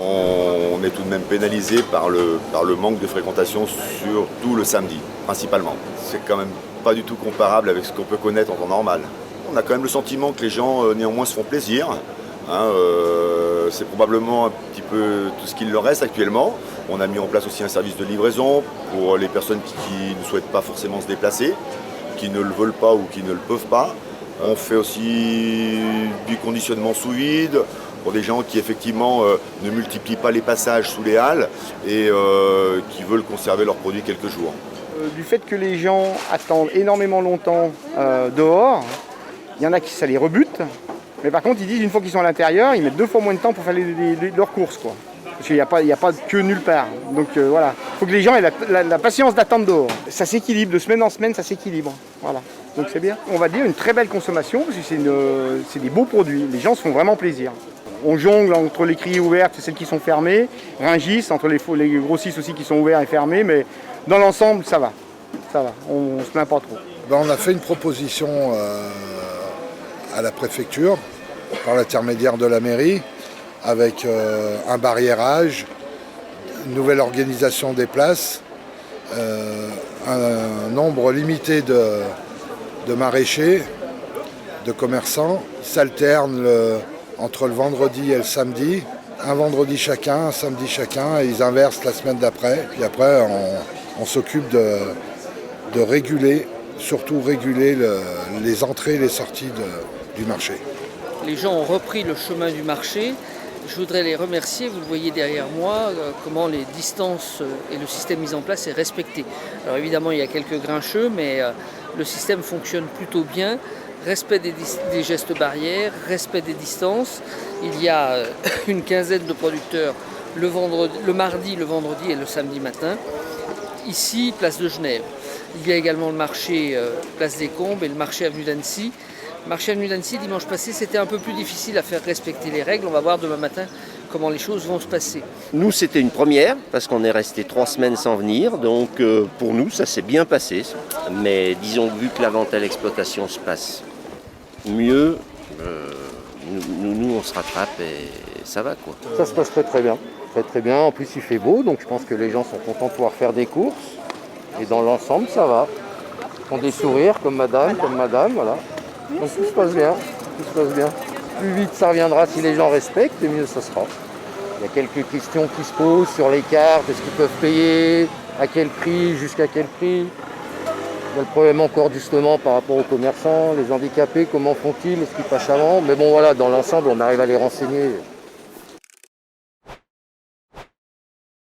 On est tout de même pénalisé par le manque de fréquentation, surtout le samedi, principalement. C'est quand même pas du tout comparable avec ce qu'on peut connaître en temps normal. On a quand même le sentiment que les gens néanmoins se font plaisir. C'est probablement un petit peu tout ce qu'il leur reste actuellement. On a mis en place aussi un service de livraison pour les personnes qui ne souhaitent pas forcément se déplacer, qui ne le veulent pas ou qui ne le peuvent pas. On fait aussi du conditionnement sous vide pour des gens qui effectivement ne multiplient pas les passages sous les halles et qui veulent conserver leurs produits quelques jours. Du fait que les gens attendent énormément longtemps dehors, il y en a qui ça les rebute. Mais par contre, ils disent une fois qu'ils sont à l'intérieur, ils mettent 2 fois moins de temps pour faire leurs courses, quoi. Parce qu'il n'y a pas de queue nulle part. Donc voilà, il faut que les gens aient la patience d'attendre dehors. Ça s'équilibre, de semaine en semaine, ça s'équilibre. Voilà, donc c'est bien. On va dire une très belle consommation, parce que c'est des beaux produits. Les gens se font vraiment plaisir. On jongle entre les criées ouvertes et celles qui sont fermées, Rungis, entre les grossistes aussi qui sont ouverts et fermés, mais dans l'ensemble, ça va. Ça va, on ne se plaint pas trop. On a fait une proposition à la préfecture, par l'intermédiaire de la mairie, avec un barriérage, une nouvelle organisation des places, un nombre limité de maraîchers, de commerçants, qui s'alternent entre le vendredi et le samedi, un vendredi chacun, un samedi chacun, et ils inversent la semaine d'après. Puis après, on s'occupe de réguler, surtout réguler les entrées et les sorties du marché. Les gens ont repris le chemin du marché. Je voudrais les remercier, vous le voyez derrière moi, comment les distances et le système mis en place est respecté. Alors évidemment, il y a quelques grincheux, mais le système fonctionne plutôt bien. Respect des gestes barrières, respect des distances. Il y a une quinzaine de producteurs le mardi, le vendredi et le samedi matin. Ici, place de Genève. Il y a également le marché place des Combes et le marché avenue d'Annecy. Le marché avenue d'Annecy, dimanche passé, c'était un peu plus difficile à faire respecter les règles. On va voir demain matin comment les choses vont se passer. Nous, c'était une première, parce qu'on est resté 3 semaines sans venir. Donc, pour nous, ça s'est bien passé. Mais disons que vu que la vente à l'exploitation se passe mieux, nous, on se rattrape et ça va, quoi. Ça se passe très très bien. Très très bien. En plus, il fait beau, donc je pense que les gens sont contents de pouvoir faire des courses. Et dans l'ensemble, ça va. Ils ont des sourires comme madame, voilà. Donc tout se passe bien, Plus vite ça reviendra si les gens respectent, et mieux ça sera. Il y a quelques questions qui se posent sur les cartes, est-ce qu'ils peuvent payer, à quel prix, jusqu'à quel prix. Il y a le problème encore justement par rapport aux commerçants, les handicapés, comment font-ils, est-ce qu'ils passent avant. Mais bon voilà, dans l'ensemble, on arrive à les renseigner.